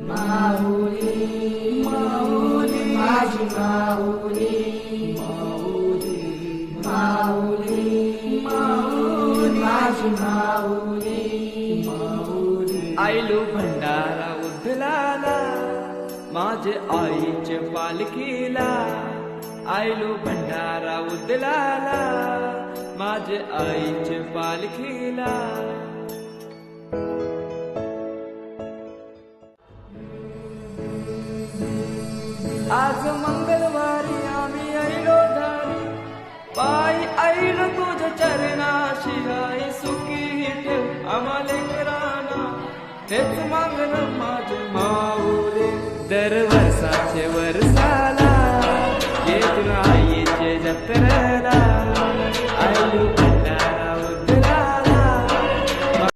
माऊली माऊली माझी माऊली माऊली माऊली माऊली माझी माऊली माऊली आयलो भंडारा उधलाला माझे आईचे पालखीला आयलो भंडारा उधलाला माझे आईचे पालखीला आज मंगळवारी आम्ही आईलो धारी पायी आईलो तुझ्या चरणाशी आई सुखी ठेव आम्हाला लेकरांना हेच मागणं माझे माऊली दर वर्षाचे वर्ष